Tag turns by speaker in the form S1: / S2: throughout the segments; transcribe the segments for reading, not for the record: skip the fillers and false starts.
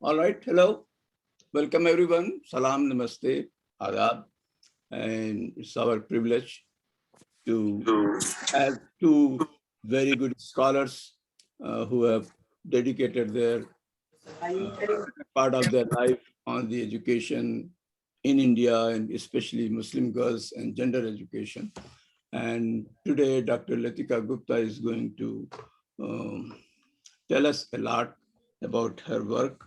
S1: All right, hello. Welcome everyone. Salam, namaste, adab. And it's our privilege to have two very good scholars who have dedicated their uh, part of their life on the education in India and especially Muslim girls and gender education. And today, Dr. Latika Gupta is going to um, tell us a lot about her work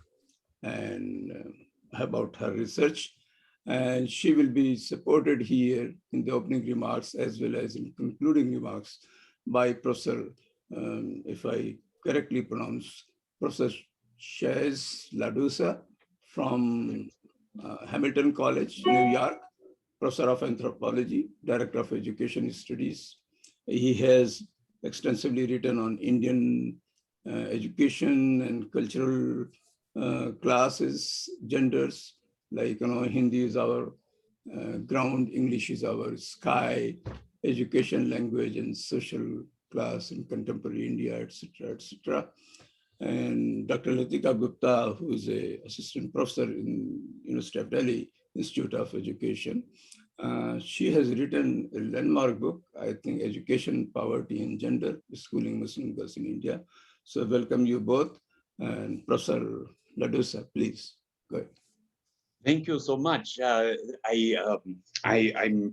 S1: and about her research. And she will be supported here in the opening remarks as well as in concluding remarks by Professor, if I correctly pronounce, Professor Shez Ladusa from Hamilton College, New York, Professor of Anthropology, Director of Education Studies. He has extensively written on Indian education and cultural classes, genders, like, Hindi is our ground, English is our sky, education, language, and social class in contemporary India, etc., etc. And Dr. Latika Gupta, who is a assistant professor in University of Delhi Institute of Education, she has written a landmark book, I think, Education, Poverty, and Gender, Schooling Muslim Girls in India. So welcome you both. And Professor Ladusa, please go ahead.
S2: Thank you so much. I'm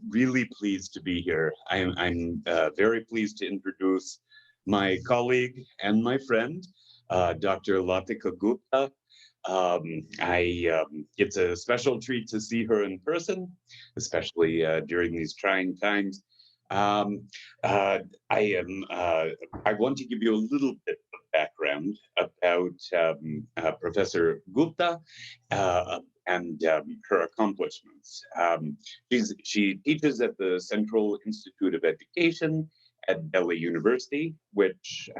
S2: really pleased to be here. I'm very pleased to introduce my colleague and my friend, Dr. Latika Gupta. It's a special treat to see her in person, especially during these trying times. Um, I am. I want to give you a little bit of background about Professor Gupta. And her accomplishments. She teaches at the Central Institute of Education at Delhi University, which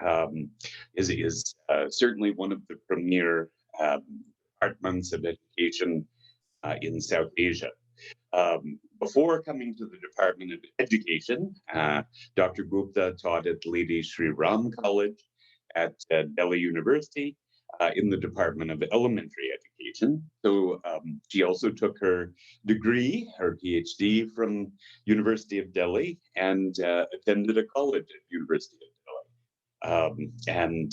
S2: is certainly one of the premier departments of education in South Asia. Before coming to the Department of Education, Dr. Gupta taught at Lady Shri Ram College at Delhi University in the Department of Elementary Education. So she also took her degree, her PhD from University of Delhi and attended a college at University of Delhi.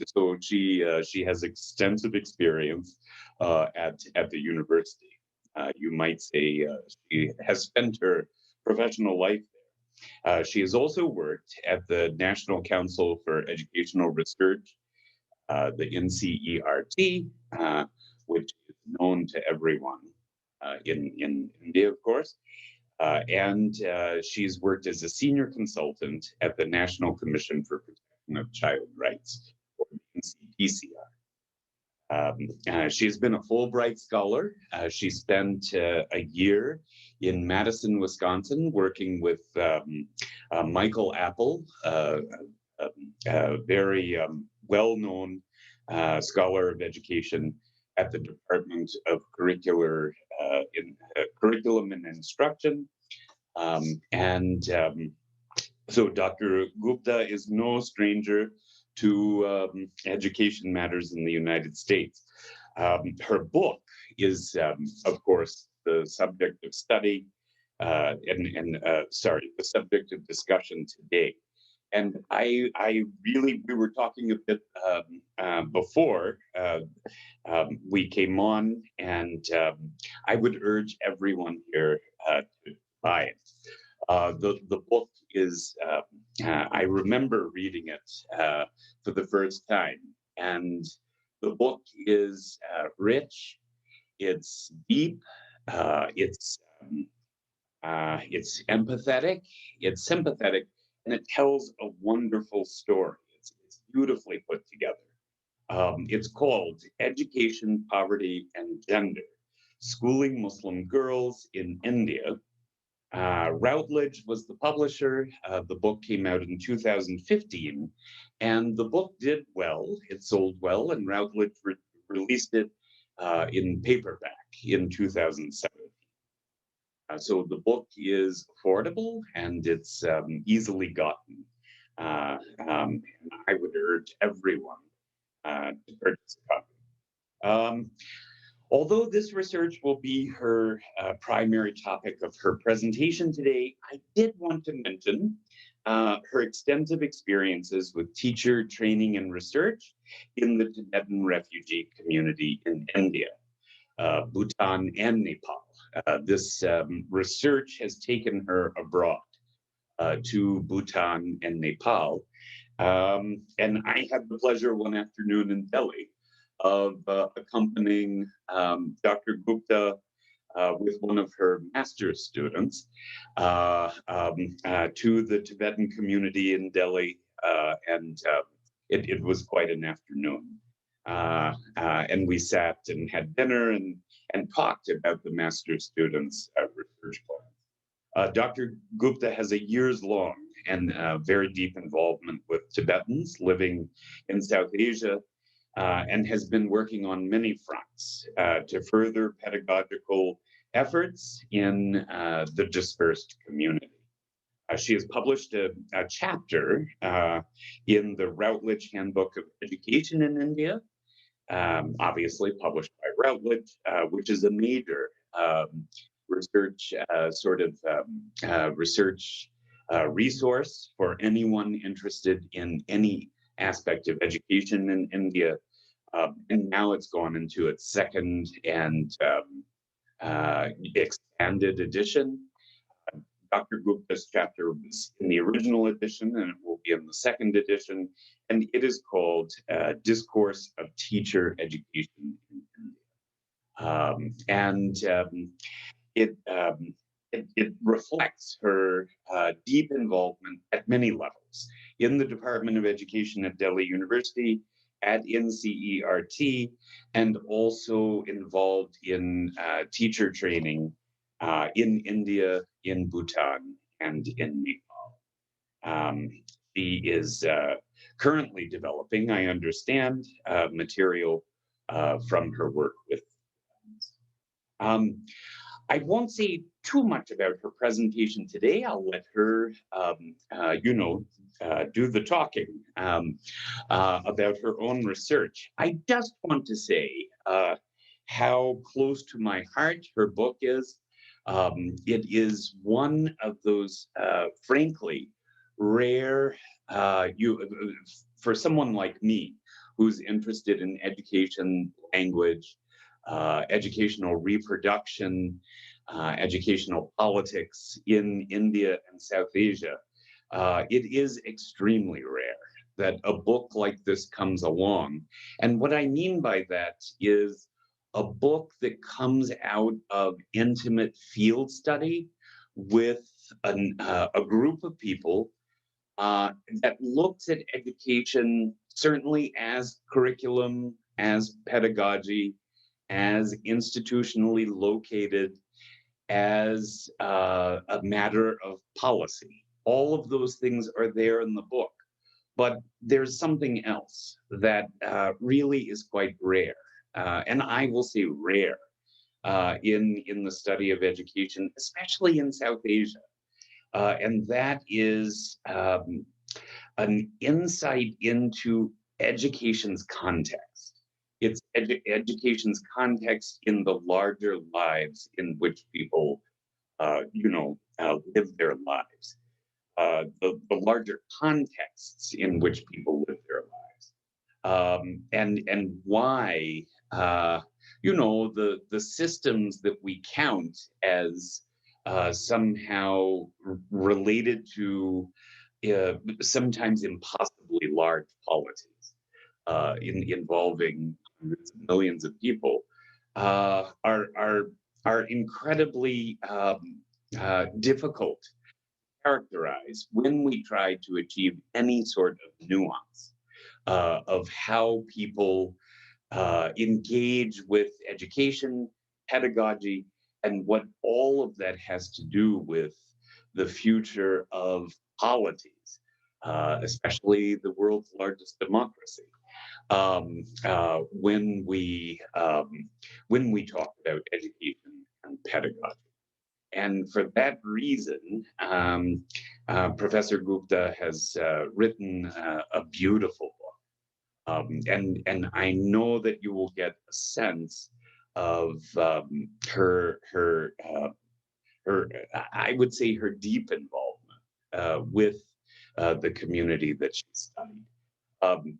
S2: So she has extensive experience at the university. You might say she has spent her professional life there. She has also worked at the National Council for Educational Research, the NCERT, which is known to everyone in India, of course. And she's worked as a senior consultant at the National Commission for Protection of Child Rights, or NCPCR. She's been a Fulbright scholar. She spent a year in Madison, Wisconsin, working with Michael Apple, a very well-known scholar of education at the Department of Curriculum and Instruction. So Dr. Gupta is no stranger to education matters in the United States. Her book is, of course, the subject of study the subject of discussion today. And we were talking a bit before we came on, and I would urge everyone here to buy it. The book is, I remember reading it for the first time, and the book is rich, it's deep, it's empathetic, it's sympathetic, and it tells a wonderful story. It's beautifully put together. It's called Education, Poverty, and Gender, Schooling Muslim Girls in India. Routledge was the publisher. The book came out in 2015, and the book did well. It sold well, and Routledge released it in paperback in 2007. So the book is affordable and it's easily gotten. I would urge everyone to purchase a copy. Um, Although this research will be her primary topic of her presentation today, I did want to mention her extensive experiences with teacher training and research in the Tibetan refugee community in India, Bhutan, and Nepal. This research has taken her abroad to Bhutan and Nepal. And I had the pleasure one afternoon in Delhi of accompanying Dr. Gupta with one of her master's students to the Tibetan community in Delhi. And it was quite an afternoon. And we sat and had dinner and talked about the master's students' research plan. Dr. Gupta has a years-long and very deep involvement with Tibetans living in South Asia and has been working on many fronts to further pedagogical efforts in the dispersed community. She has published a chapter in the Routledge Handbook of Education in India, obviously published by Routledge, which is a major research research resource for anyone interested in any aspect of education in India. And now it's gone into its second and expanded edition. Dr. Gupta's chapter was in the original edition and it will be in the second edition. And it is called Discourse of Teacher Education in India. It reflects her deep involvement at many levels in the Department of Education at Delhi University, at NCERT, and also involved in teacher training in India, in Bhutan, and in Nepal. She is currently developing, I understand, material from her work with. I won't say too much about her presentation today. I'll let her, do the talking about her own research. I just want to say how close to my heart her book is. It is one of those, frankly, rare, for someone like me who's interested in education, language, educational reproduction, educational politics in India and South Asia, it is extremely rare that a book like this comes along. And what I mean by that is a book that comes out of intimate field study with a group of people that looks at education certainly as curriculum, as pedagogy, as institutionally located, as a matter of policy. All of those things are there in the book, but there's something else that really is quite rare, and I will say rare in the study of education, especially in South Asia, and that is an insight into education's context. It's education's context in the larger lives in which people, live their lives. The larger contexts in which people live their lives, and why the systems that we count as somehow related to sometimes impossibly large policies involving hundreds of millions of people are incredibly difficult to characterize when we try to achieve any sort of nuance of how people engage with education, pedagogy, and what all of that has to do with the future of polities, especially the world's largest democracy. When we talk about education and pedagogy. And for that reason, Professor Gupta has written a beautiful book And I know that you will get a sense of her, I would say, her deep involvement with the community that she studied.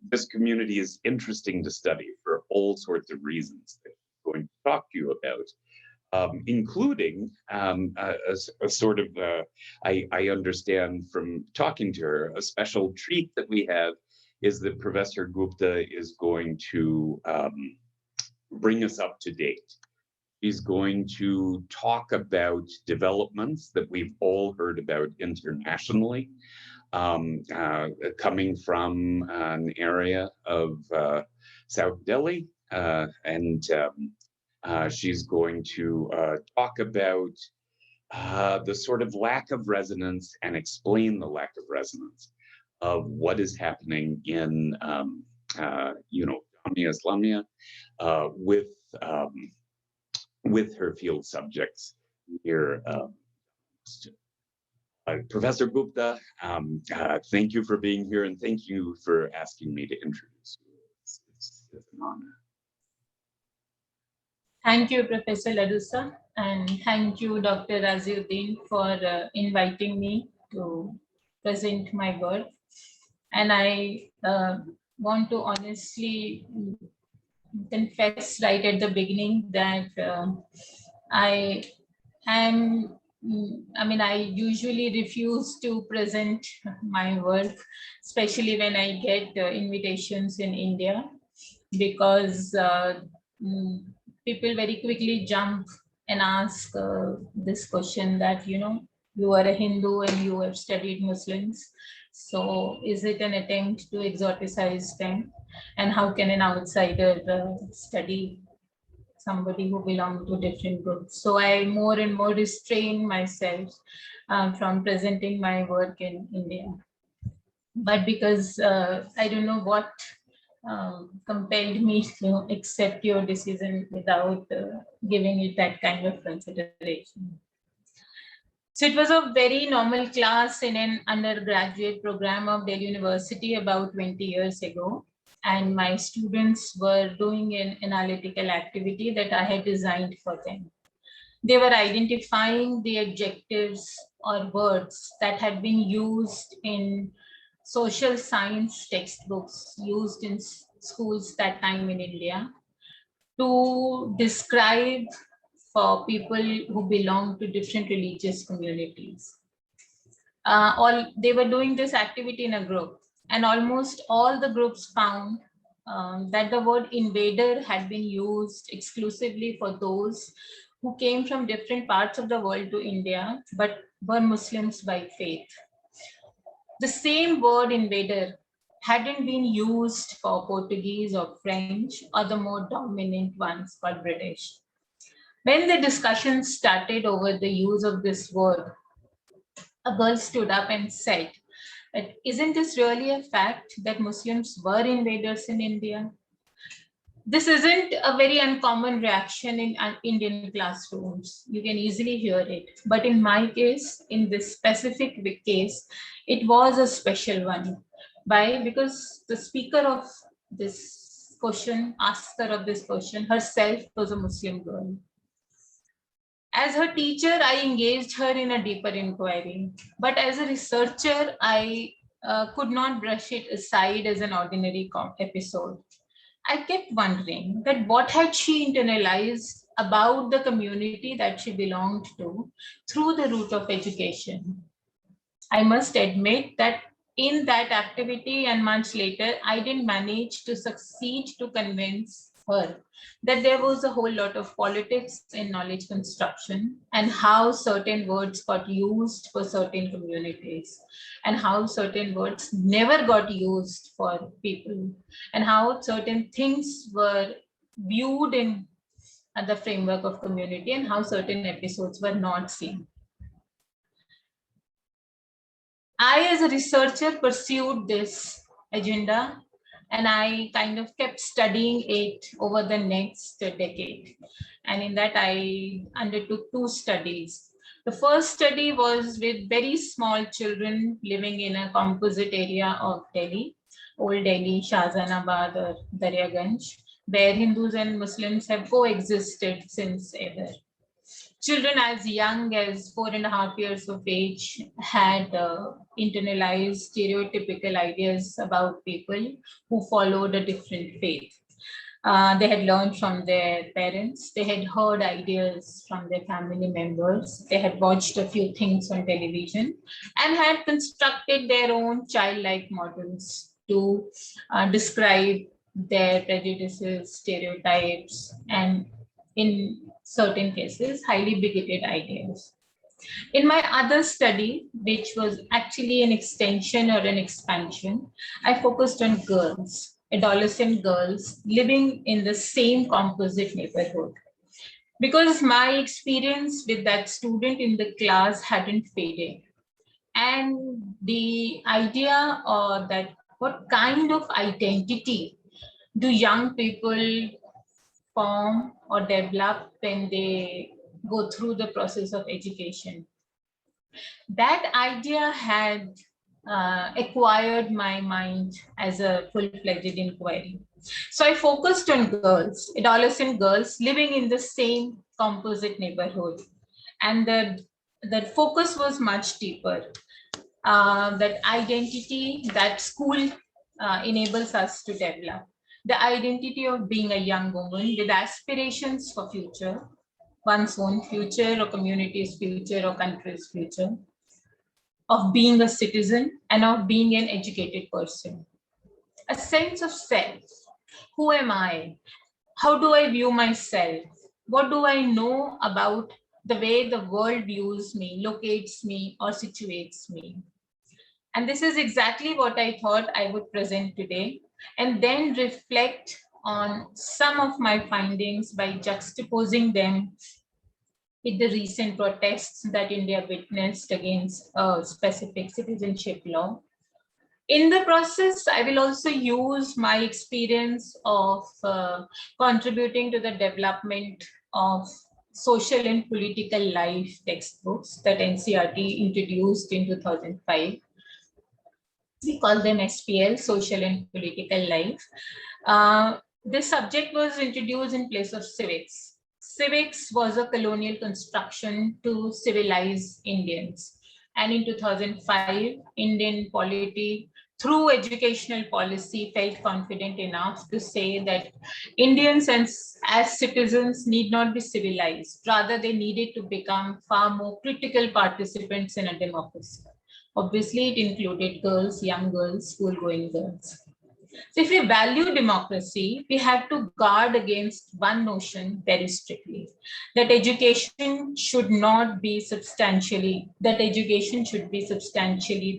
S2: This community is interesting to study for all sorts of reasons that I'm going to talk to you about, including a sort of, I understand from talking to her, a special treat that we have is that Professor Gupta is going to bring us up to date. He's going to talk about developments that we've all heard about internationally, coming from an area of South Delhi. And she's going to talk about the sort of lack of resonance and explain the lack of resonance of what is happening in, Jamia Islamia with her field subjects here. Professor Gupta, thank you for being here, and thank you for asking me to introduce you. It's an honor.
S3: Thank you, Professor Ladusa, and thank you, Dr. Raziuddin, for inviting me to present my work. And I want to honestly confess right at the beginning that I usually refuse to present my work, especially when I get invitations in India, because people very quickly jump and ask this question that, you are a Hindu and you have studied Muslims. So is it an attempt to exoticize them? And how can an outsider study somebody who belongs to different groups? So I more and more restrain myself from presenting my work in India. But because I don't know what compelled me to accept your decision without giving it that kind of consideration. So it was a very normal class in an undergraduate program of Delhi University about 20 years ago. And my students were doing an analytical activity that I had designed for them. They were identifying the adjectives or words that had been used in social science textbooks used in schools that time in India to describe for people who belong to different religious communities. They were doing this activity in a group, and almost all the groups found that the word invader had been used exclusively for those who came from different parts of the world to India, but were Muslims by faith. The same word invader hadn't been used for Portuguese or French or the more dominant ones called British. When the discussion started over the use of this word, a girl stood up and said, "Isn't this really a fact that Muslims were invaders in India?" This isn't a very uncommon reaction in Indian classrooms. You can easily hear it. But in my case, in this specific case, it was a special one. Why? Because the speaker of this question, asker of this question, herself was a Muslim girl. As her teacher, I engaged her in a deeper inquiry. But as a researcher, I could not brush it aside as an ordinary episode. I kept wondering that what had she internalized about the community that she belonged to through the route of education. I must admit that in that activity and months later, I didn't manage to succeed to convince her that there was a whole lot of politics in knowledge construction and how certain words got used for certain communities and how certain words never got used for people and how certain things were viewed in the framework of community and how certain episodes were not seen. I, as a researcher, pursued this agenda and I kind of kept studying it over the next decade. And in that, I undertook 2 studies. The first study was with very small children living in a composite area of Delhi, Old Delhi, Shahjahanabad, or Daryaganj, where Hindus and Muslims have coexisted since ever. Children as young as 4.5 years of age had internalized stereotypical ideas about people who followed a different faith. They had learned from their parents, they had heard ideas from their family members, they had watched a few things on television, and had constructed their own childlike models to describe their prejudices, stereotypes, and in certain cases, highly bigoted ideas. In my other study, which was actually an extension or an expansion, I focused on girls, adolescent girls living in the same composite neighborhood. Because my experience with that student in the class hadn't faded. And the idea that what kind of identity do young people form or develop when they go through the process of education. That idea had acquired my mind as a full-fledged inquiry. So I focused on girls, adolescent girls living in the same composite neighborhood. And the focus was much deeper. That identity that school enables us to develop. The identity of being a young woman with aspirations for future, one's own future or community's future or country's future, of being a citizen and of being an educated person. A sense of self. Who am I? How do I view myself? What do I know about the way the world views me, locates me, or situates me? And this is exactly what I thought I would present today, and then reflect on some of my findings by juxtaposing them with the recent protests that India witnessed against a specific citizenship law. In the process, I will also use my experience of contributing to the development of social and political life textbooks that NCERT introduced in 2005. We call them SPL, Social and Political Life. This subject was introduced in place of civics. Civics was a colonial construction to civilize Indians. And in 2005, Indian polity, through educational policy, felt confident enough to say that Indians as citizens need not be civilized. Rather, they needed to become far more critical participants in a democracy. Obviously, it included girls, young girls, school-going girls. So if we value democracy, we have to guard against one notion very strictly, that education should be substantially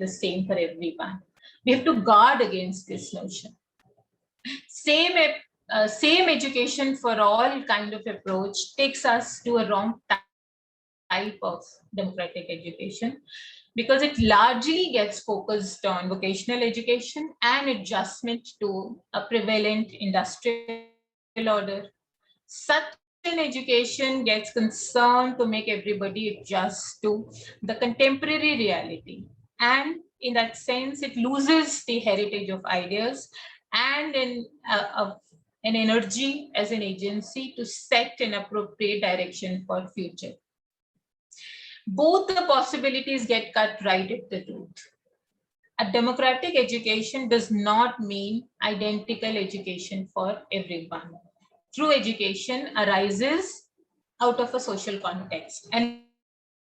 S3: the same for everyone. We have to guard against this notion. Same education for all kind of approach takes us to a wrong type of democratic education, because it largely gets focused on vocational education and adjustment to a prevalent industrial order. Such an education gets concerned to make everybody adjust to the contemporary reality. And in that sense, it loses the heritage of ideas and an energy as an agency to set an appropriate direction for future. Both the possibilities get cut right at the root. A democratic education does not mean identical education for everyone. True education arises out of a social context, and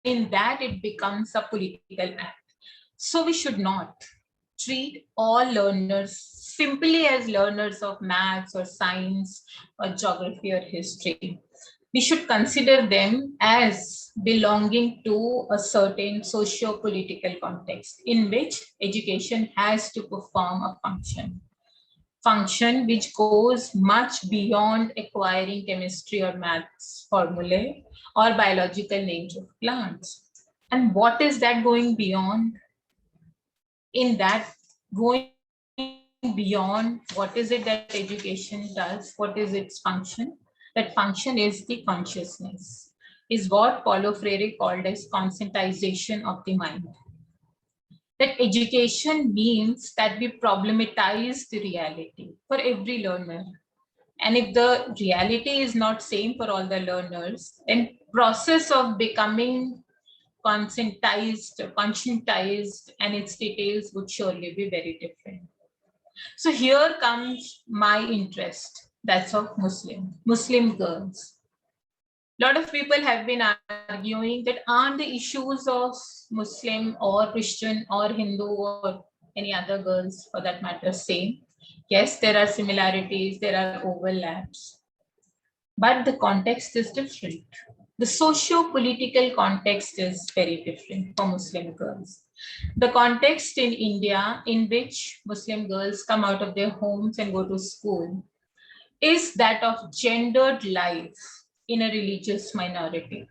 S3: in that it becomes a political act. So we should not treat all learners simply as learners of maths or science or geography or history. We should consider them as belonging to a certain socio-political context in which education has to perform a function which goes much beyond acquiring chemistry or maths formulae or biological names of plants. And what is that going beyond? In that going beyond, what is it that education does? What is its function? That function is the consciousness, is what Paulo Freire called as conscientization of the mind. that education means that we problematize the reality for every learner. And if the reality is not same for all the learners, then process of becoming conscientized and its details would surely be very different. So here comes my interest, that's of Muslim girls. A lot of people have been arguing that aren't the issues of Muslim or Christian or Hindu or any other girls for that matter same? Yes, there are similarities, there are overlaps, but the context is different. The socio-political context is very different for Muslim girls. The context in India in which Muslim girls come out of their homes and go to school is that of gendered life in a religious minority.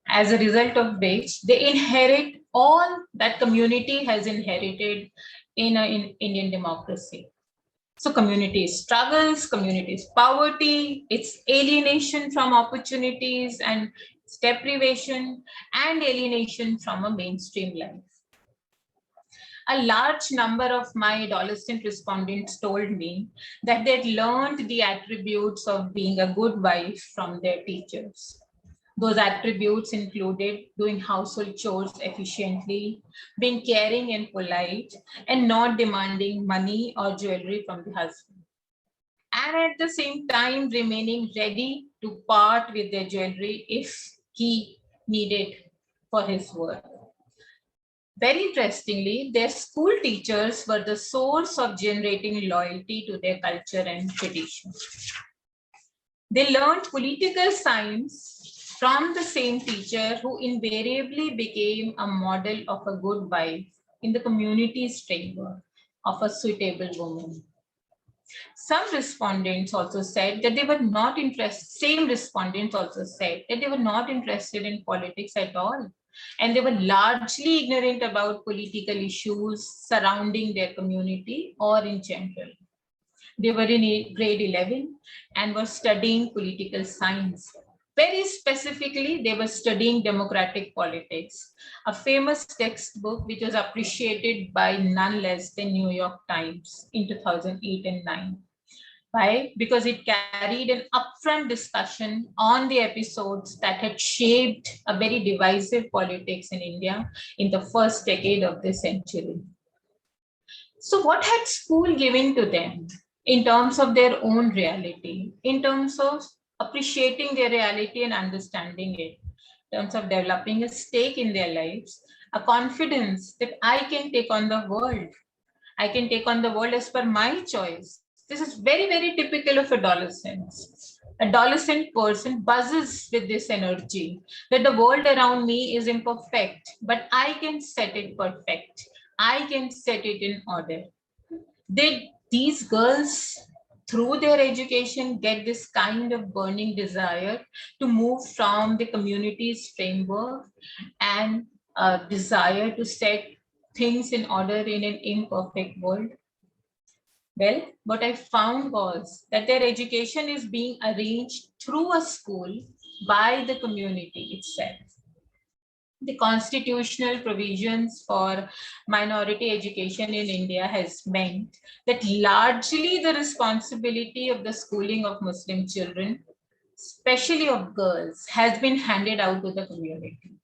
S3: As a result of which they inherit all that community has inherited in Indian democracy. So community struggles, community poverty, its alienation from opportunities and its deprivation and alienation from a mainstream life. A large number of my adolescent respondents told me that they'd learned the attributes of being a good wife from their teachers. Those attributes included doing household chores efficiently, being caring and polite, and not demanding money or jewelry from the husband. And at the same time, remaining ready to part with their jewelry if he needed for his work. Very interestingly, their school teachers were the source of generating loyalty to their culture and tradition. They learned political science from the same teacher who invariably became a model of a good wife in the community's framework of a suitable woman. Some respondents also said that they were not interested, same respondents also said that they were not interested in politics at all. And they were largely ignorant about political issues surrounding their community or in general. They were in grade 11 and were studying political science. Very specifically, they were studying democratic politics, a famous textbook which was appreciated by none less than New York Times in 2008 and 9. Why? Because it carried an upfront discussion on the episodes that had shaped a very divisive politics in India in the first decade of this century. So what had school given to them in terms of their own reality, in terms of appreciating their reality and understanding it, in terms of developing a stake in their lives, a confidence that I can take on the world. I can take on the world as per my choice. This is very, very typical of adolescents. Adolescent person buzzes with this energy that the world around me is imperfect, but I can set it perfect. I can set it in order. These girls, through their education, get this kind of burning desire to move from the community's framework and a desire to set things in order in an imperfect world. Well, what I found was that their education is being arranged through a school by the community itself. The constitutional provisions for minority education in India has meant that largely the responsibility of the schooling of Muslim children, especially of girls, has been handed out to the community.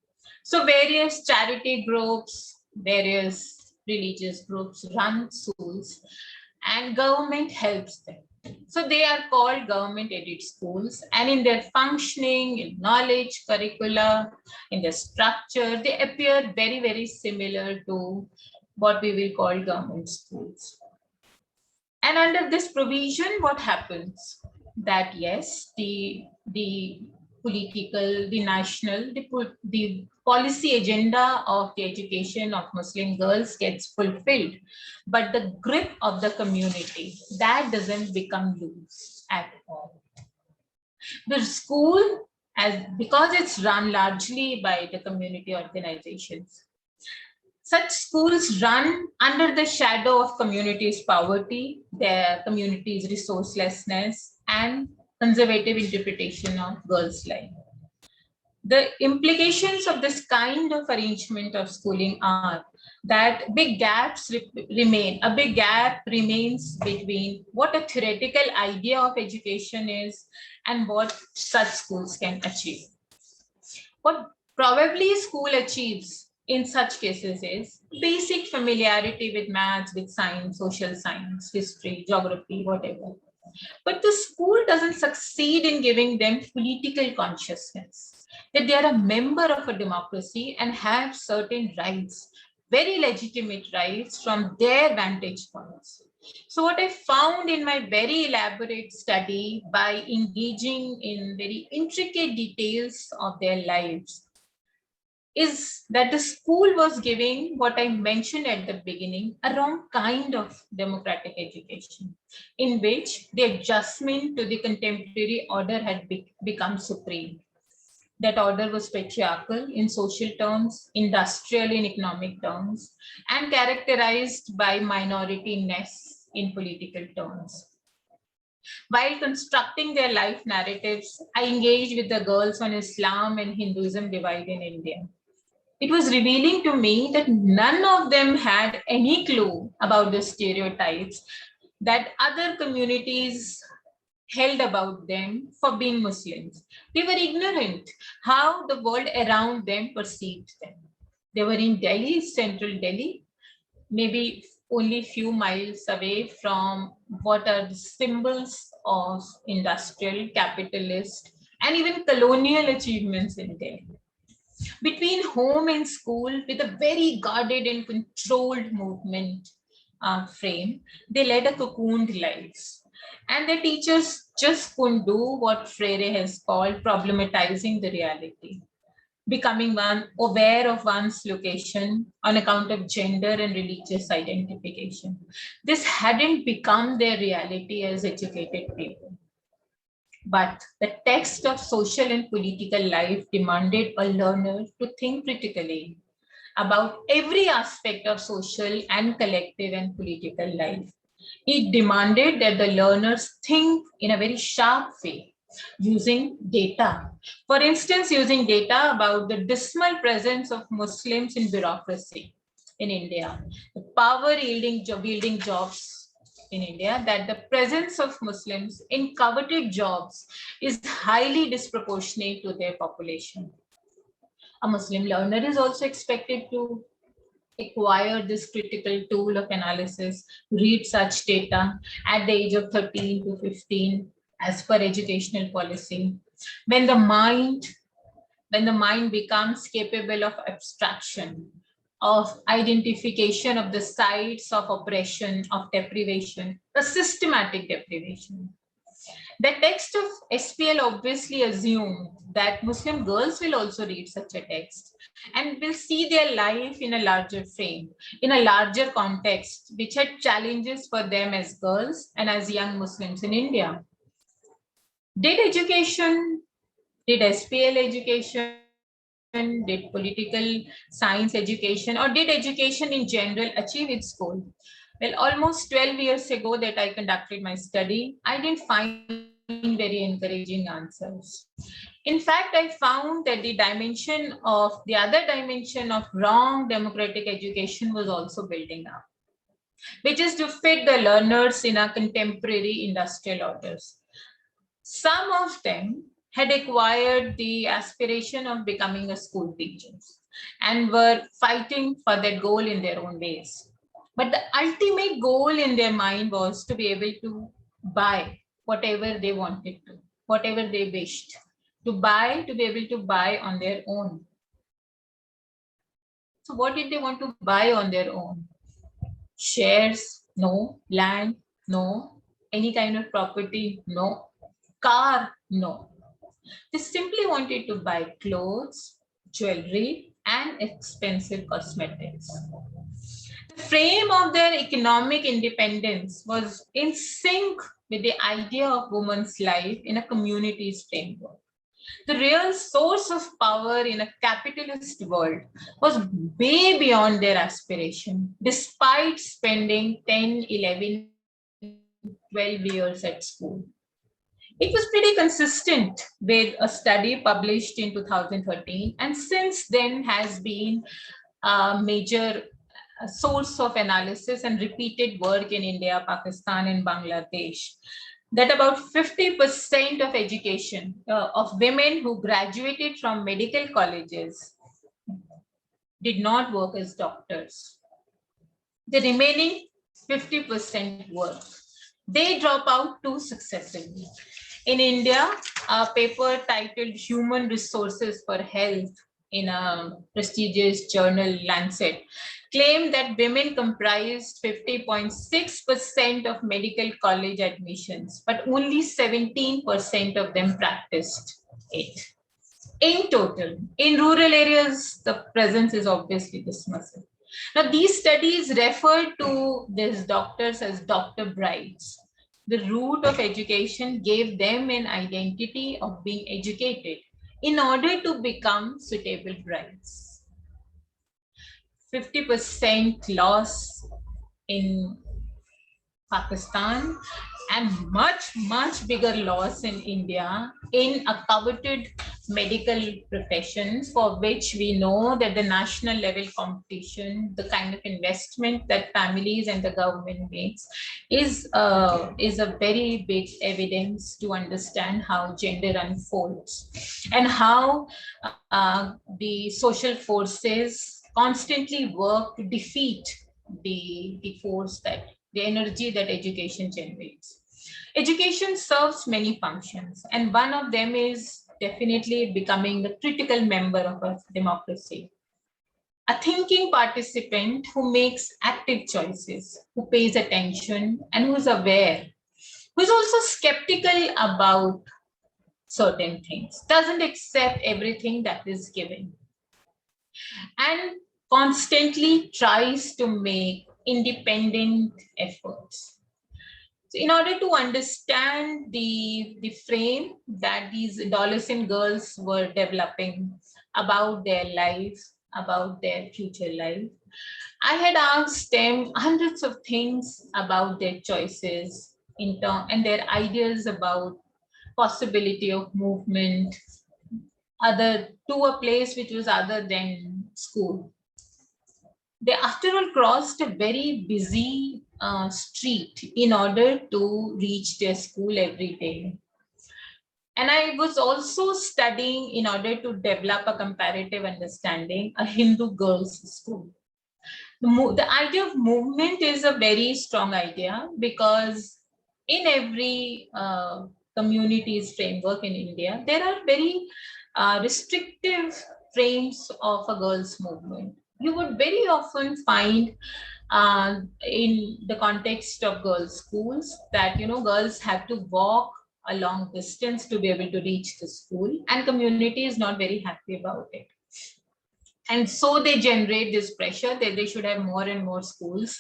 S3: So various charity groups, various religious groups run schools and government helps them. So they are called government aided schools, and in their functioning, in knowledge, curricula, in their structure, they appear very, very similar to what we will call government schools. And under this provision, what happens? That yes, the political, the national, the policy agenda of the education of Muslim girls gets fulfilled, but the grip of the community, that doesn't become loose at all. The school, because it's run largely by the community organizations, such schools run under the shadow of communities' poverty, their communities' resourcelessness, and conservative interpretation of girls' life. The implications of this kind of arrangement of schooling are that big gaps remain. A big gap remains between what a theoretical idea of education is and what such schools can achieve. What probably school achieves in such cases is basic familiarity with maths, with science, social science, history, geography, whatever. But the school doesn't succeed in giving them political consciousness, that they are a member of a democracy and have certain rights, very legitimate rights from their vantage points. So what I found in my very elaborate study by engaging in very intricate details of their lives is that the school was giving what I mentioned at the beginning, a wrong kind of democratic education, in which the adjustment to the contemporary order had become supreme. That order was patriarchal in social terms, industrial in economic terms, and characterized by minorityness in political terms. While constructing their life narratives, I engaged with the girls on Islam and Hinduism divide in India. It was revealing to me that none of them had any clue about the stereotypes that other communities held about them for being Muslims. They were ignorant how the world around them perceived them. They were in Delhi, central Delhi, maybe only few miles away from what are the symbols of industrial, capitalist, and even colonial achievements in Delhi. Between home and school, with a very guarded and controlled movement frame, they led a cocooned lives. And the teachers just couldn't do what Freire has called problematizing the reality, becoming one aware of one's location on account of gender and religious identification. This hadn't become their reality as educated people. But the text of social and political life demanded a learner to think critically about every aspect of social and collective and political life. It demanded that the learners think in a very sharp way, using data. For instance, using data about the dismal presence of Muslims in bureaucracy in India, the power yielding jobs in India, that the presence of Muslims in coveted jobs is highly disproportionate to their population. A Muslim learner is also expected to acquire this critical tool of analysis, read such data at the age of 13 to 15 as per educational policy. When the mind becomes capable of abstraction, of identification of the sites of oppression, of deprivation, the systematic deprivation. The text of SPL obviously assumed that Muslim girls will also read such a text and will see their life in a larger frame, in a larger context, which had challenges for them as girls and as young Muslims in India. Did SPL education, did political science education, or did education in general achieve its goal? Well, almost 12 years ago that I conducted my study, I didn't find very encouraging answers. In fact, I found that the other dimension of wrong democratic education was also building up, which is to fit the learners in our contemporary industrial orders. Some of them had acquired the aspiration of becoming a school teachers and were fighting for that goal in their own ways. But the ultimate goal in their mind was to be able to buy whatever they wanted to, whatever they wished to be able to buy on their own. So what did they want to buy on their own? Shares? No. Land? No. Any kind of property? No. Car? No. They simply wanted to buy clothes, jewelry, and expensive cosmetics. The frame of their economic independence was in sync with the idea of woman's life in a community's framework. The real source of power in a capitalist world was way beyond their aspiration, despite spending 10, 11, 12 years at school. It was pretty consistent with a study published in 2013, and since then has been a major source of analysis and repeated work in India, Pakistan, and Bangladesh, that about 50% of education of women who graduated from medical colleges did not work as doctors. The remaining 50% work. They drop out too successively. In India, a paper titled Human Resources for Health in a prestigious journal, Lancet, claimed that women comprised 50.6% of medical college admissions, but only 17% of them practiced it. In total, in rural areas, the presence is obviously dismissive. Now, these studies refer to these doctors as doctor brides. The route of education gave them an identity of being educated in order to become suitable brides. 50% loss in Pakistan, and much bigger loss in India in a coveted medical professions, for which we know that the national level competition, the kind of investment that families and the government makes is a very big evidence to understand how gender unfolds and how the social forces constantly work to defeat the force that the energy that education generates. Education serves many functions, and one of them is definitely becoming the critical member of a democracy. A thinking participant who makes active choices, who pays attention, and who's aware, who's also skeptical about certain things, doesn't accept everything that is given, and constantly tries to make independent efforts. So in order to understand the frame that these adolescent girls were developing about their life, about their future life, I had asked them hundreds of things about their choices and their ideas about possibility of movement, other to a place which was other than school. They, after all, crossed a very busy street in order to reach their school every day. And I was also studying, in order to develop a comparative understanding, a Hindu girls' school. The idea of movement is a very strong idea, because in every community's framework in India, there are very restrictive frames of a girls' movement. You would very often find in the context of girls' schools that, you know, girls have to walk a long distance to be able to reach the school, and community is not very happy about it. And so they generate this pressure that they should have more and more schools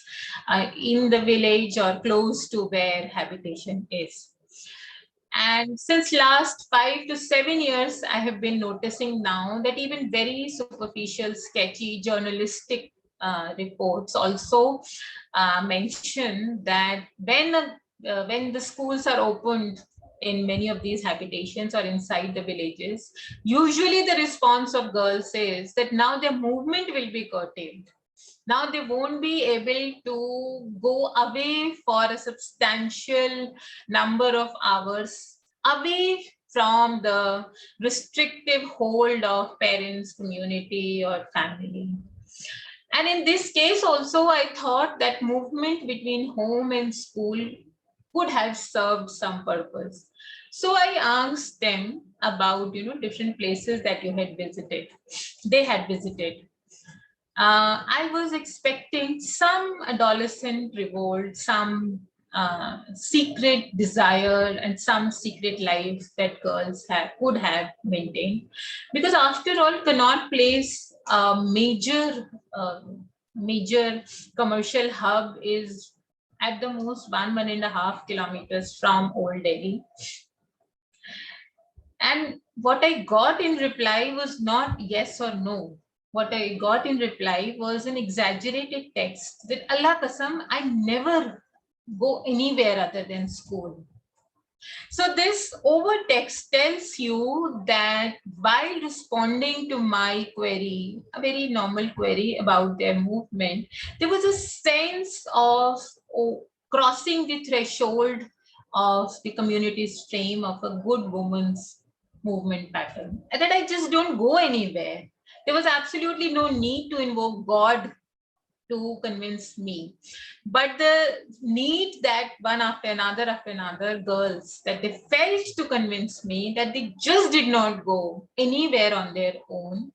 S3: in the village or close to where habitation is. And since last 5 to 7 years, I have been noticing now that even very superficial, sketchy journalistic reports also mention that when the schools are opened in many of these habitations or inside the villages, usually the response of girls is that now their movement will be curtailed. Now they won't be able to go away for a substantial number of hours away from the restrictive hold of parents, community, or family. And in this case also, I thought that movement between home and school could have served some purpose. So I asked them about, you know, different places that you had visited. They had visited. I was expecting some adolescent revolt, some secret desire, and some secret life that girls could have maintained. Because after all, Connaught Place, a major commercial hub, is at the most 1.5 kilometers from Old Delhi. And what I got in reply was not yes or no. What I got in reply was an exaggerated text that Allah Kasam, I never go anywhere other than school. So this overtext tells you that while responding to my query, a very normal query about their movement, there was a sense of crossing the threshold of the community's frame of a good woman's movement pattern, and that I just don't go anywhere. There was absolutely no need to invoke God to convince me, but the need that one after another girls that they felt to convince me that they just did not go anywhere on their own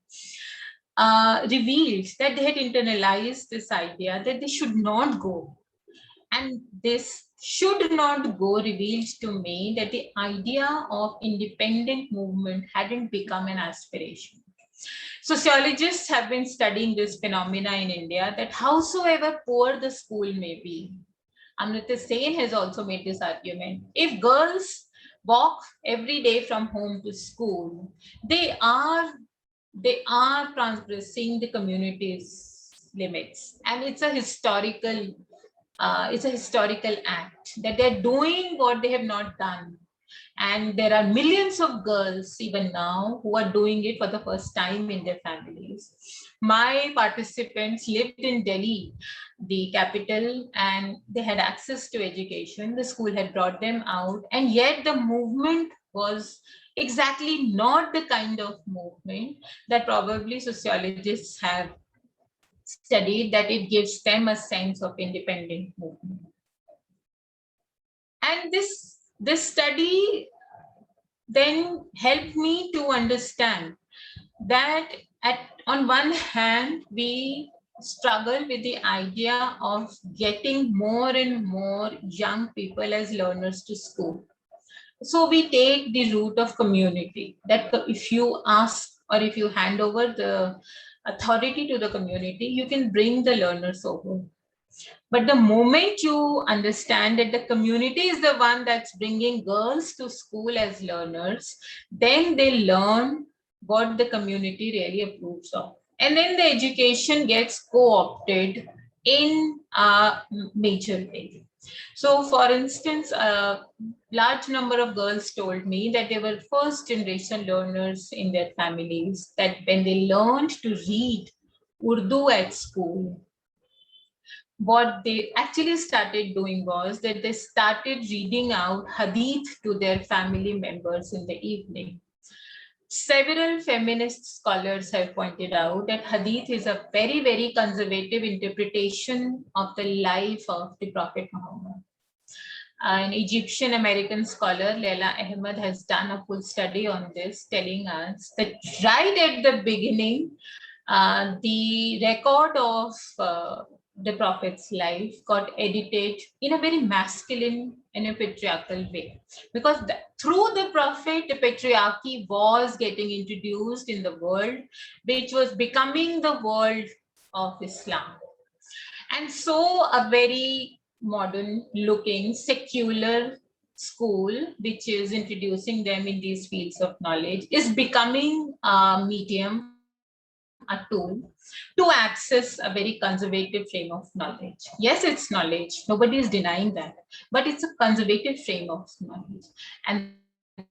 S3: revealed that they had internalized this idea that they should not go. And this should not go revealed to me that the idea of independent movement hadn't become an aspiration. Sociologists have been studying this phenomena in India, that howsoever poor the school may be, Amrita Sen has also made this argument. If girls walk every day from home to school, they are transgressing the community's limits, and it's a historical act that they're doing what they have not done. And there are millions of girls even now who are doing it for the first time in their families. My participants lived in Delhi, the capital, and they had access to education. The school had brought them out, and yet the movement was exactly not the kind of movement that probably sociologists have studied, that it gives them a sense of independent movement. And this study then helped me to understand that on one hand, we struggle with the idea of getting more and more young people as learners to school. So we take the route of community, that if you ask or if you hand over the authority to the community, you can bring the learners over. But the moment you understand that the community is the one that's bringing girls to school as learners, then they learn what the community really approves of. And then the education gets co-opted in a major way. So for instance, a large number of girls told me that they were first generation learners in their families, that when they learned to read Urdu at school, what they actually started doing was that they started reading out hadith to their family members in the evening. Several feminist scholars have pointed out that hadith is a very, very conservative interpretation of the life of the Prophet Muhammad. An Egyptian American scholar, Leila Ahmed, has done a full study on this, telling us that right at the beginning, the record of the Prophet's life got edited in a very masculine and a patriarchal way, because through the Prophet, the patriarchy was getting introduced in the world, which was becoming the world of Islam. And so a very modern looking secular school, which is introducing them in these fields of knowledge, is becoming a medium, a tool to access a very conservative frame of knowledge. Yes, it's knowledge. Nobody is denying that, but it's a conservative frame of knowledge. And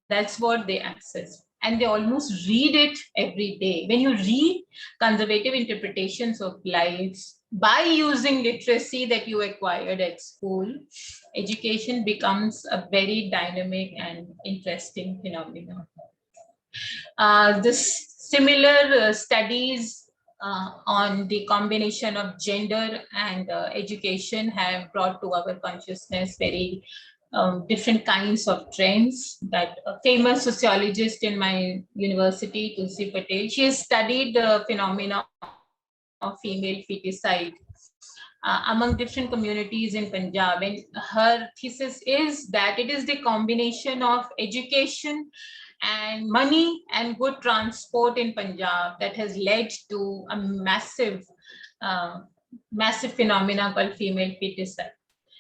S3: that's what they access. And they almost read it every day. When you read conservative interpretations of lives by using literacy that you acquired at school, education becomes a very dynamic and interesting phenomenon. This similar studies on the combination of gender and education have brought to our consciousness very different kinds of trends. That a famous sociologist in my university, Tulsi Patel, she has studied the phenomena of female feticide among different communities in Punjab. And her thesis is that it is the combination of education and money and good transport in Punjab that has led to a uh, massive phenomena called female feticide.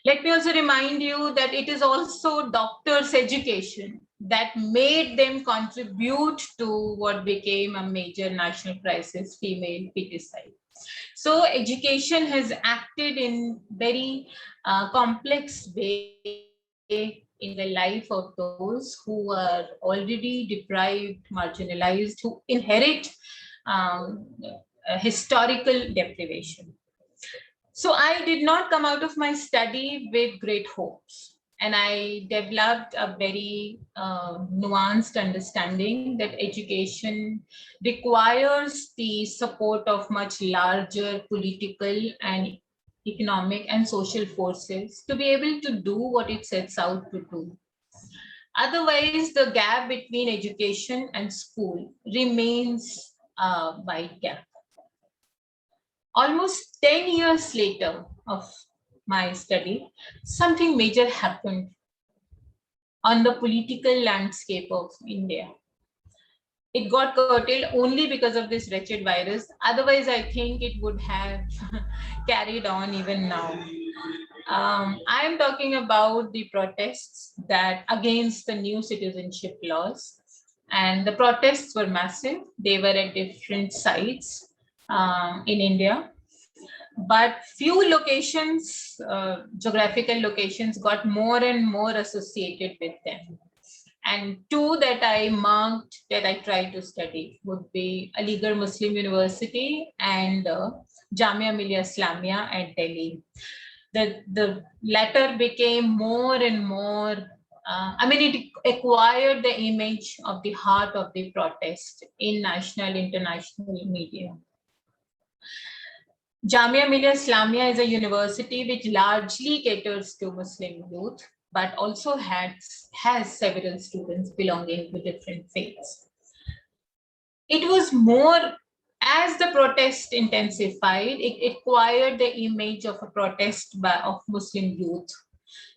S3: Let me also remind you that it is also doctors' education that made them contribute to what became a major national crisis, female feticide. So education has acted in very complex way in the life of those who are already deprived, marginalized, who inherit a historical deprivation. So I did not come out of my study with great hopes. And I developed a very nuanced understanding that education requires the support of much larger political and economic and social forces to be able to do what it sets out to do. Otherwise, the gap between education and school remains a wide gap. Almost 10 years later of my study, something major happened on the political landscape of India. It got curtailed only because of this wretched virus. Otherwise, I think it would have carried on even now. I am talking about the protests that against the new citizenship laws. And the protests were massive. They were at different sites in India. But few locations, geographical locations, got more and more associated with them. And two that I marked that I tried to study would be Aligarh Muslim University and Jamia Millia Islamia at Delhi. The latter became more and more, it acquired the image of the heart of the protest in national, international media. Jamia Millia Islamia is a university which largely caters to Muslim youth, but also has several students belonging to different faiths. It was more, as the protest intensified, it acquired the image of a protest of Muslim youth.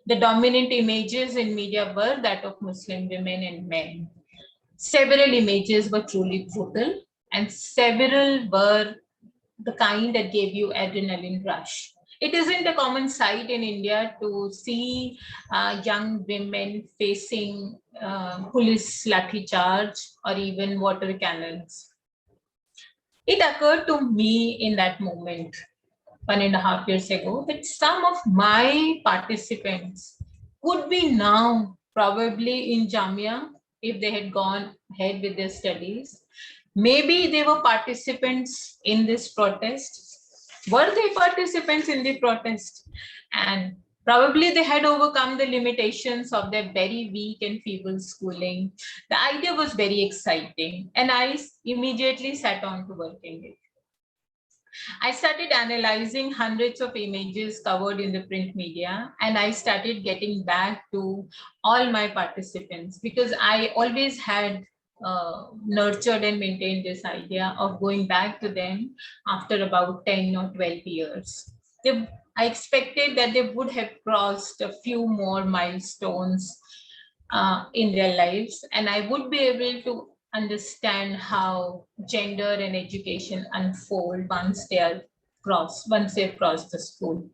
S3: The dominant images in media were that of Muslim women and men. Several images were truly brutal, and several were the kind that gave you adrenaline rush. It isn't a common sight in India to see young women facing police lathi charge or even water cannons. It occurred to me in that moment, 1.5 years ago, that some of my participants could be now probably in Jamia if they had gone ahead with their studies. Maybe they were participants in this protest. Were they participants in the protest? And probably they had overcome the limitations of their very weak and feeble schooling. The idea was very exciting, and I immediately sat on to working it. I started analyzing hundreds of images covered in the print media, and I started getting back to all my participants because I always had nurtured and maintained this idea of going back to them after about 10 or 12 years. I expected that they would have crossed a few more milestones in their lives, and I would be able to understand how gender and education unfold once they've crossed the school.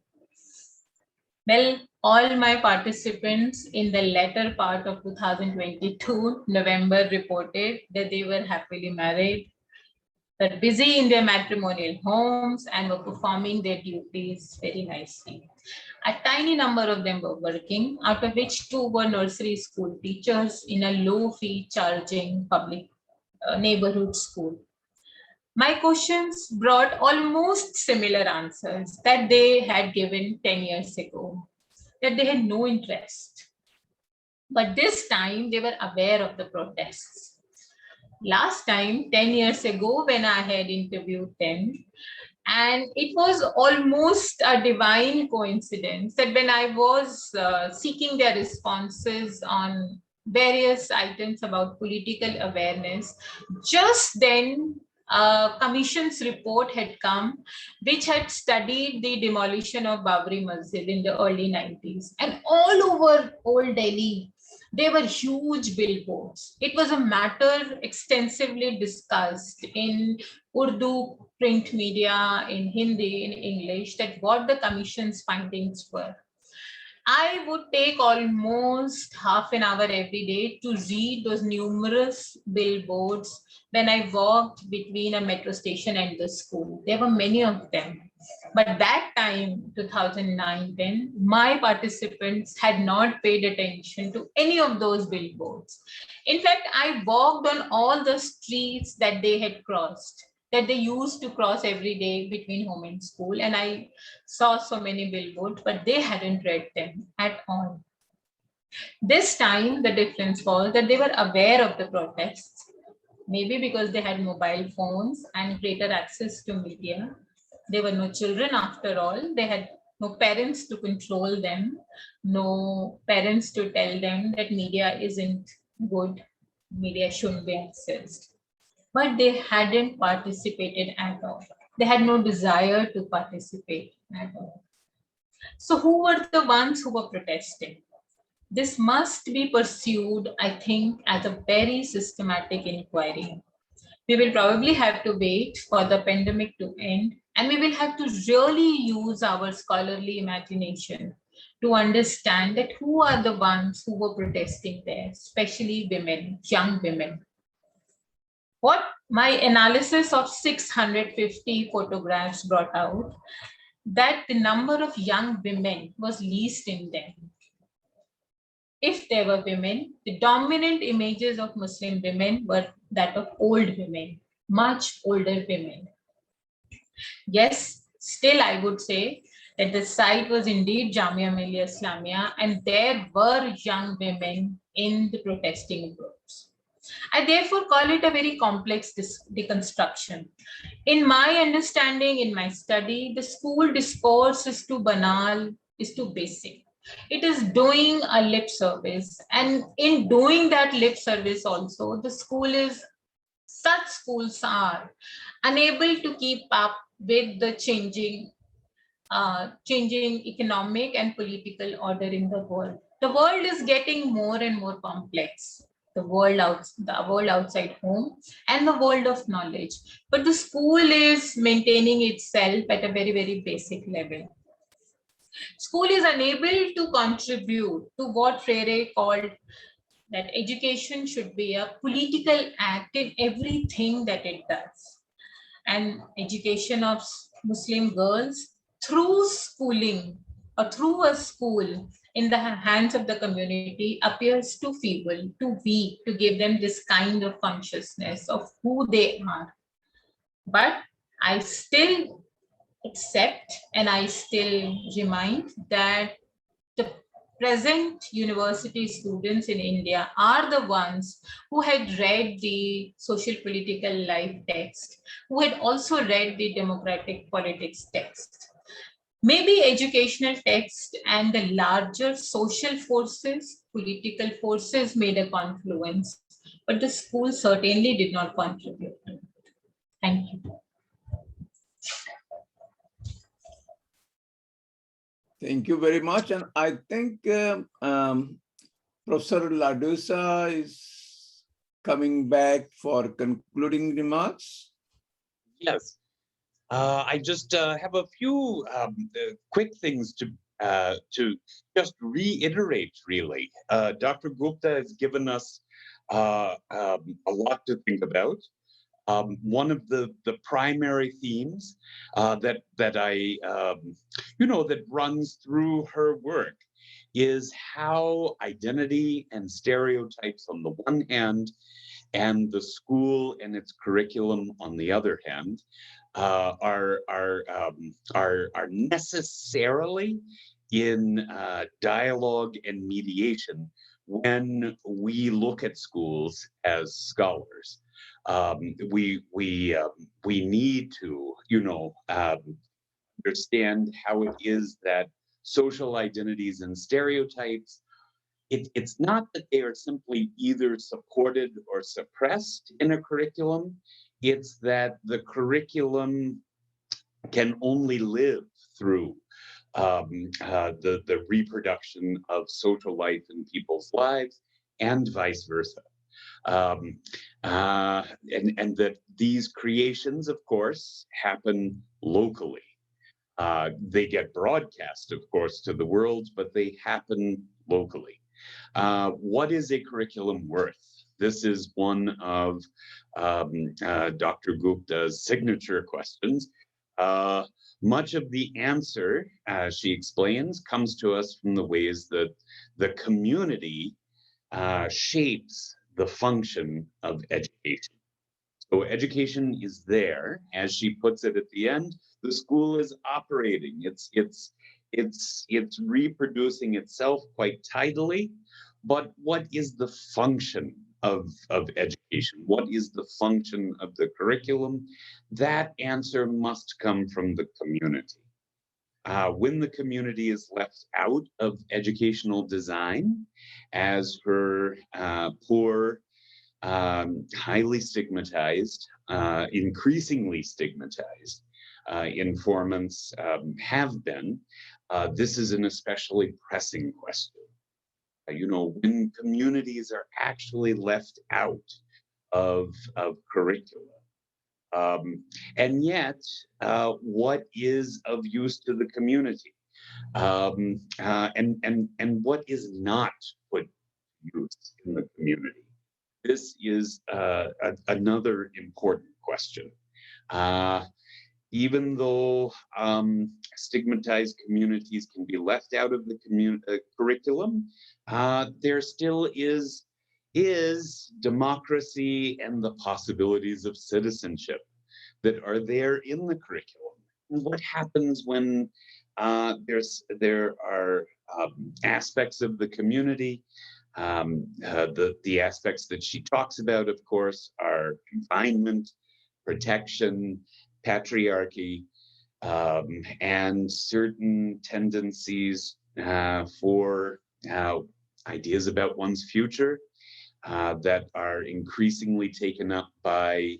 S3: Well, all my participants in the latter part of 2022, November, reported that they were happily married, were busy in their matrimonial homes, and were performing their duties very nicely. A tiny number of them were working, out of which 2 were nursery school teachers in a low-fee charging public neighborhood school. My questions brought almost similar answers that they had given 10 years ago, that they had no interest. But this time they were aware of the protests. Last time, 10 years ago, when I had interviewed them, and it was almost a divine coincidence that when I was seeking their responses on various items about political awareness, just then a commission's report had come, which had studied the demolition of Babri Masjid in the early 90s. And all over Old Delhi, there were huge billboards. It was a matter extensively discussed in Urdu print media, in Hindi, in English, that what the commission's findings were. I would take almost half an hour every day to read those numerous billboards when I walked between a metro station and the school. There were many of them. But that time, 2009-10, my participants had not paid attention to any of those billboards. In fact, I walked on all the streets that they had crossed, that they used to cross every day between home and school. And I saw so many billboards, but they hadn't read them at all. This time, the difference was that they were aware of the protests, maybe because they had mobile phones and greater access to media. There were no children after all. They had no parents to control them, no parents to tell them that media isn't good, media shouldn't be accessed. But they hadn't participated at all. They had no desire to participate at all. So, who were the ones who were protesting? This must be pursued, I think, as a very systematic inquiry. We will probably have to wait for the pandemic to end, and we will have to really use our scholarly imagination to understand that who are the ones who were protesting there, especially women, young women. What my analysis of 650 photographs brought out, that the number of young women was least in them. If there were women, the dominant images of Muslim women were that of old women, much older women. Yes, still I would say that the site was indeed Jamia Millia Islamia, and there were young women in the protesting groups. I therefore call it a very complex deconstruction. In my understanding, in my study, the school discourse is too banal, is too basic. It is doing a lip service. And in doing that lip service also, the school is, such schools are unable to keep up with the changing economic and political order in the world. The world is getting more and more complex. The world outside home and the world of knowledge. But the school is maintaining itself at a very, very basic level. School is unable to contribute to what Freire called that education should be a political act in everything that it does. And education of Muslim girls through schooling or through a school in the hands of the community appears too feeble, too weak to give them this kind of consciousness of who they are. But I still accept and I still remind that the present university students in India are the ones who had read the social political life text, who had also read the democratic politics text. Maybe educational text and the larger social forces, political forces made a confluence, but the school certainly did not contribute. Thank you.
S1: Thank you very much. And I think Professor Ladusa is coming back for concluding remarks.
S2: Yes. I just have a few quick things to just reiterate, really. Dr. Gupta has given us a lot to think about. One of the primary themes that I, that runs through her work is how identity and stereotypes on the one hand, and the school and its curriculum on the other hand, are necessarily in dialogue and mediation when we look at schools as scholars. We need to, understand how it is that social identities and stereotypes, it's not that they are simply either supported or suppressed in a curriculum. It's that the curriculum can only live through the reproduction of social life in people's lives, and vice versa. And that these creations, of course, happen locally. They get broadcast, of course, to the world, but they happen locally. What is a curriculum worth? This is one of Dr. Gupta's signature questions. Much of the answer, she explains, comes to us from the ways that the community shapes the function of education. So education is there, as she puts it at the end. The school is operating. It's reproducing itself quite tidily. But what is the function of education? What is the function of the curriculum? That answer must come from the community. When the community is left out of educational design, as her poor, highly stigmatized, increasingly stigmatized informants have been, this is an especially pressing question. When communities are actually left out of curricula. And yet, what is of use to the community? And what is not put to use in the community? This is another important question. Even though stigmatized communities can be left out of the curriculum, there still is democracy and the possibilities of citizenship that are there in the curriculum. And what happens when there are aspects of the community? The aspects that she talks about, of course, are confinement, protection, patriarchy, and certain tendencies for ideas about one's future that are increasingly taken up by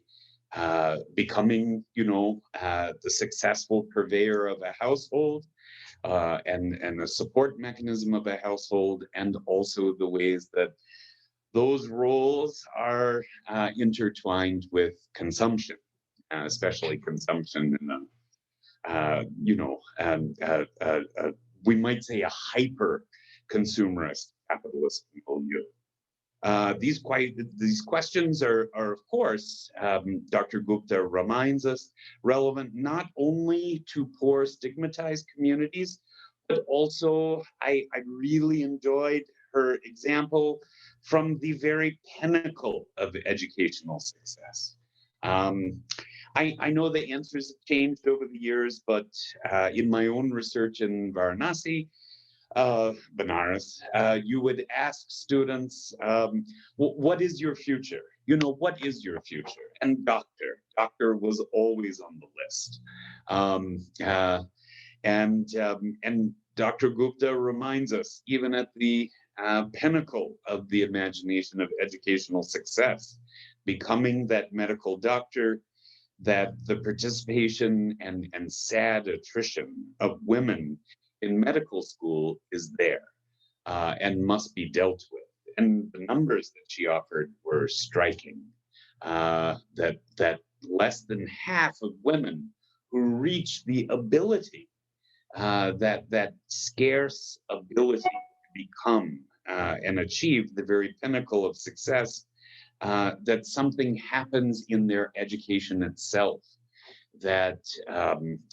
S2: becoming, the successful purveyor of a household, and the support mechanism of a household, and also the ways that those roles are intertwined with consumption, especially consumption in we might say a hyper consumerist capitalist milieu. These questions are of course, Dr. Gupta reminds us, relevant not only to poor stigmatized communities, but also I really enjoyed her example from the very pinnacle of educational success. I know the answers have changed over the years, but in my own research in Varanasi, Benares, you would ask students, what is your future? What is your future? And doctor was always on the list. And Dr. Gupta reminds us, even at the pinnacle of the imagination of educational success, becoming that medical doctor, that the participation and sad attrition of women in medical school is there and must be dealt with. And the numbers that she offered were striking, that less than half of women who reach the ability, that scarce ability to become and achieve the very pinnacle of success, that something happens in their education itself that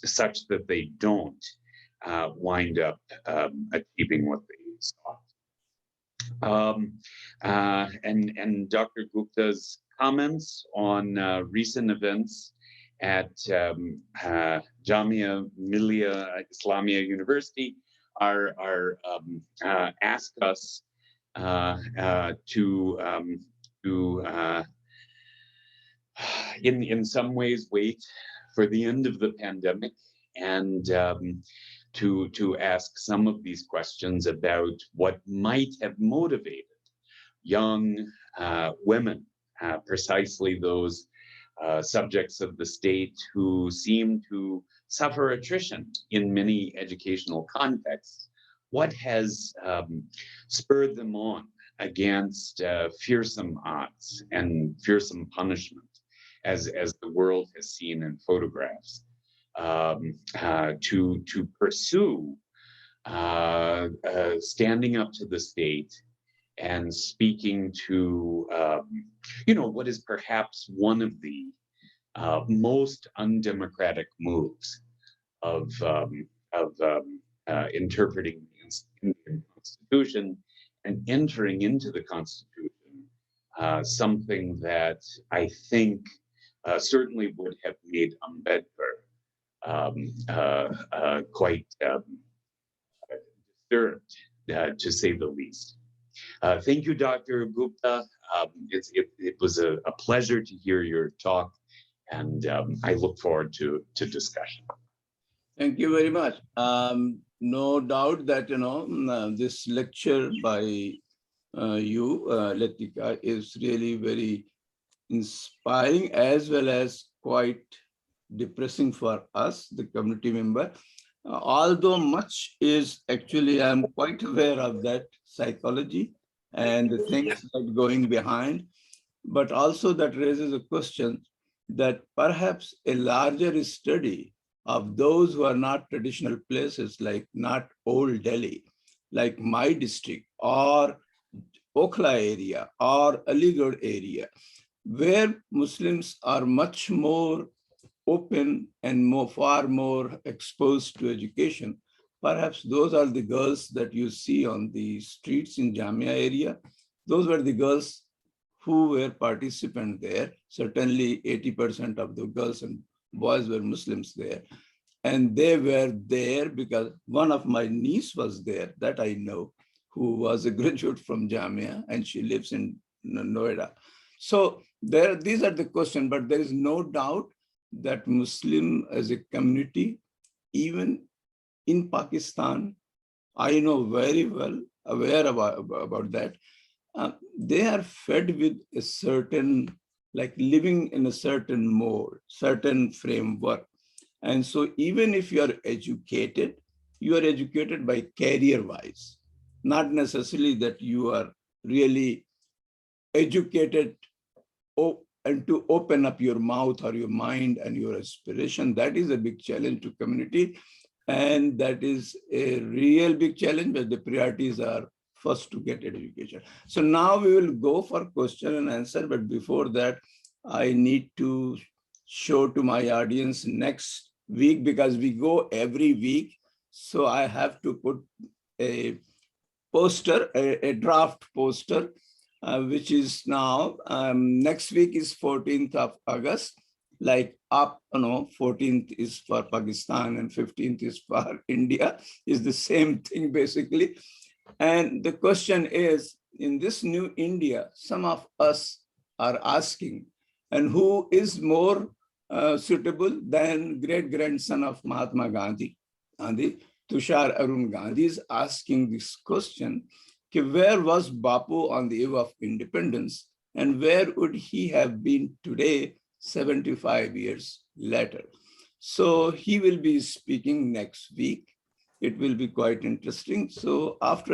S2: such that they don't wind up achieving what they sought. And Dr. Gupta's comments on recent events at Jamia Millia Islamia University are ask us to in some ways wait for the end of the pandemic and to ask some of these questions about what might have motivated young women, precisely those subjects of the state who seem to suffer attrition in many educational contexts. What has spurred them on against fearsome odds and fearsome punishment, as the world has seen in photographs? to pursue standing up to the state and speaking to, what is perhaps one of the most undemocratic moves of interpreting the Indian Constitution and entering into the Constitution, something that I think certainly would have made Ambedkar quite disturbed, to say the least. Thank you, Dr. Gupta. It was a pleasure to hear your talk, and I look forward to discussion.
S1: Thank you very much. No doubt that, this lecture by you, Latika, is really very inspiring as well as quite depressing for us, the community member. Although much is actually, I'm quite aware of that psychology and the things that going behind, but also that raises a question that perhaps a larger study of those who are not traditional places, like not old Delhi, like my district or Okhla area or Aligarh area, where Muslims are much more open and far more exposed to education. Perhaps those are the girls that you see on the streets in Jamia area. Those were the girls who were participants there. Certainly 80% of the girls and boys were Muslims there. And they were there because one of my niece was there, that I know, who was a graduate from Jamia, and she lives in Noida. So these are the questions, but there is no doubt that Muslim as a community, even in Pakistan, I know very well, aware about that. They are fed with a certain, like living in a certain mode, certain framework. And so even if you are educated by career-wise, not necessarily that you are really educated and to open up your mouth or your mind and your aspiration. That is a big challenge to community. And that is a real big challenge, but the priorities are first to get education. So now we will go for question and answer. But before that, I need to show to my audience next week, because we go every week. So I have to put a poster, a draft poster, which is now, next week is 14th of August, like 14th is for Pakistan and 15th is for India, is the same thing basically. And the question is, in this new India, some of us are asking, and who is more suitable than great-grandson of Mahatma Gandhi, Tushar Arun Gandhi is asking this question, where was Bapu on the eve of independence, and where would he have been today, 75 years later? So he will be speaking next week. It will be quite interesting. So after